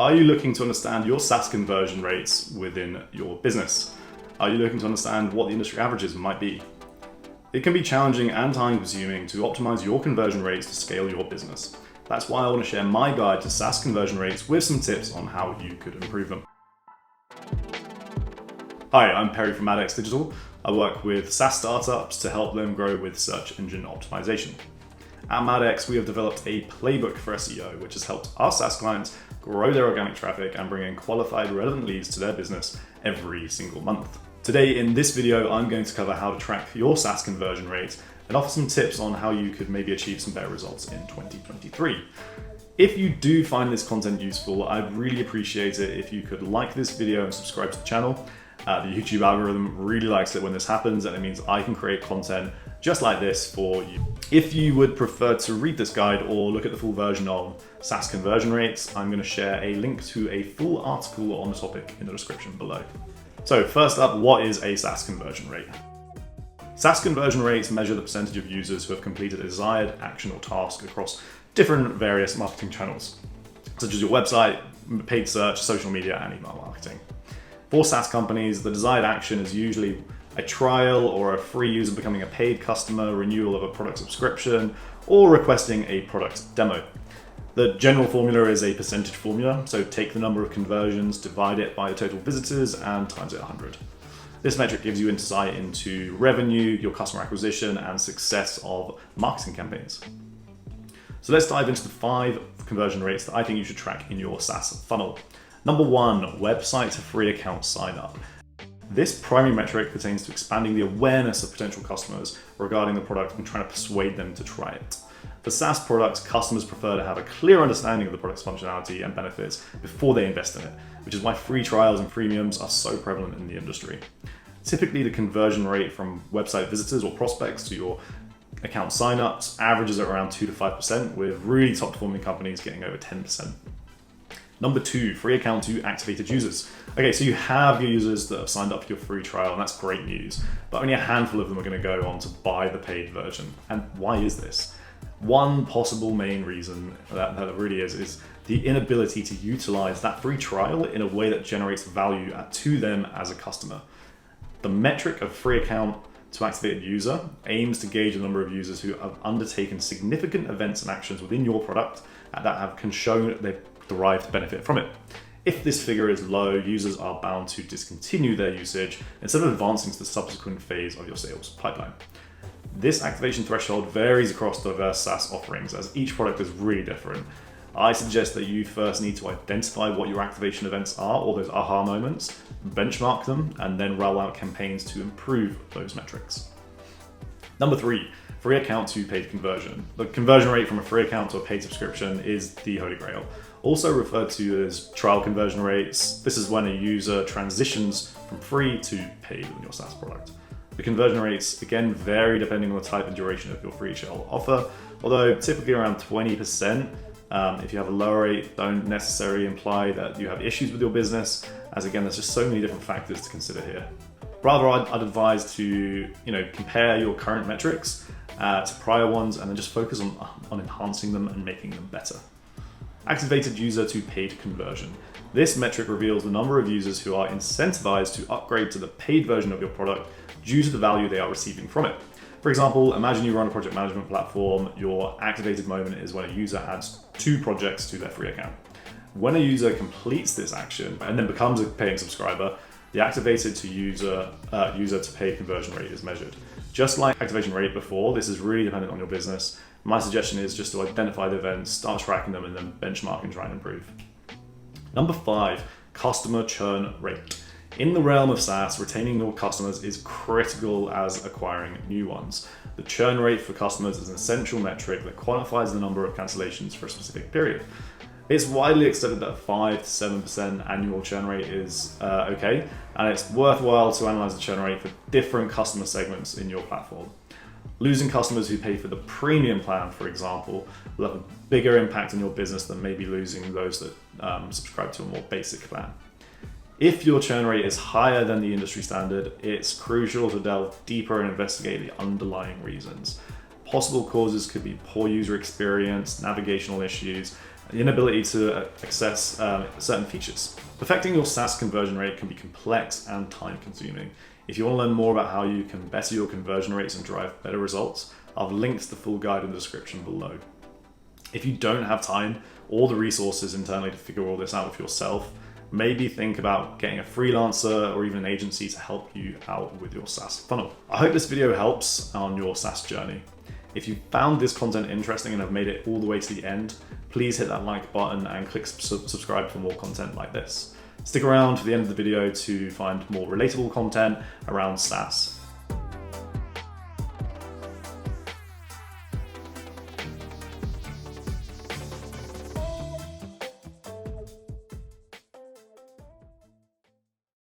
Are you looking to understand your SaaS conversion rates within your business? Are you looking to understand what the industry averages might be? It can be challenging and time-consuming to optimize your conversion rates to scale your business. That's why I want to share my guide to SaaS conversion rates with some tips on how you could improve them. Hi, I'm Perry from MADX Digital. I work with SaaS startups to help them grow with search engine optimization. At MADX, we have developed a playbook for SEO, which has helped our SaaS clients grow their organic traffic and bring in qualified, relevant leads to their business every single month. Today, in this video, I'm going to cover how to track your SaaS conversion rate and offer some tips on how you could maybe achieve some better results in 2023. If you do find this content useful, I'd really appreciate it if you could like this video and subscribe to the channel. The YouTube algorithm really likes it when this happens, and it means I can create content just like this for you. If you would prefer to read this guide or look at the full version on SaaS conversion rates, I'm going to share a link to a full article on the topic in the description below. So first up, what is a SaaS conversion rate? SaaS conversion rates measure the percentage of users who have completed a desired action or task across different various marketing channels, such as your website, paid search, social media, and email marketing. For SaaS companies, the desired action is usually a trial or a free user becoming a paid customer, renewal of a product subscription, or requesting a product demo. The general formula is a percentage formula, so take the number of conversions, divide it by the total visitors, and times it 100. This metric gives you insight into revenue, your customer acquisition, and success of marketing campaigns. So let's dive into the 5 conversion rates that I think you should track in your SaaS funnel. Number 1, website to free account sign up. This primary metric pertains to expanding the awareness of potential customers regarding the product and trying to persuade them to try it. For SaaS products, customers prefer to have a clear understanding of the product's functionality and benefits before they invest in it, which is why free trials and freemiums are so prevalent in the industry. Typically, the conversion rate from website visitors or prospects to your account signups averages at around 2 to 5%, with really top performing companies getting over 10%. Number 2, free account to activated users. Okay, so you have your users that have signed up for your free trial, and that's great news, but only a handful of them are going to go on to buy the paid version. And why is this? One possible main reason that really is the inability to utilize that free trial in a way that generates value to them as a customer. The metric of free account to activated user aims to gauge the number of users who have undertaken significant events and actions within your product that have shown they've derived benefit from it. If this figure is low, users are bound to discontinue their usage instead of advancing to the subsequent phase of your sales pipeline. This activation threshold varies across diverse SaaS offerings, as each product is really different. I suggest that you first need to identify what your activation events are, or those aha moments, benchmark them, and then roll out campaigns to improve those metrics. Number 3, free account to paid conversion. The conversion rate from a free account to a paid subscription is the holy grail, also referred to as trial conversion rates. This is when a user transitions from free to paid in your SaaS product. The conversion rates, again, vary depending on the type and duration of your free trial offer, although typically around 20%. If you have a lower rate, don't necessarily imply that you have issues with your business, as again, there's just so many different factors to consider here. Rather, I'd advise to compare your current metrics to prior ones, and then just focus on enhancing them and making them better. Activated user to paid conversion. This metric reveals the number of users who are incentivized to upgrade to the paid version of your product due to the value they are receiving from it. For example, imagine you run a project management platform. Your activated moment is when a user adds 2 projects to their free account. When a user completes this action and then becomes a paying subscriber, the activated to user to paid conversion rate is measured. Just like activation rate before, this is really dependent on your business. My suggestion is just to identify the events, start tracking them, and then benchmark and try and improve. Number 5, customer churn rate. In the realm of SaaS, retaining your customers is critical as acquiring new ones. The churn rate for customers is an essential metric that quantifies the number of cancellations for a specific period. It's widely accepted that 5 to 7% annual churn rate is okay, and it's worthwhile to analyze the churn rate for different customer segments in your platform. Losing customers who pay for the premium plan, for example, will have a bigger impact on your business than maybe losing those that subscribe to a more basic plan. If your churn rate is higher than the industry standard, it's crucial to delve deeper and investigate the underlying reasons. Possible causes could be poor user experience, navigational issues, the inability to access certain features. Perfecting your SaaS conversion rate can be complex and time consuming. If you want to learn more about how you can better your conversion rates and drive better results, I've linked the full guide in the description below. If you don't have time or the resources internally to figure all this out for yourself, maybe think about getting a freelancer or even an agency to help you out with your SaaS funnel. I hope this video helps on your SaaS journey. If you found this content interesting and have made it all the way to the end, please hit that like button and click subscribe for more content like this. Stick around to the end of the video to find more relatable content around SaaS.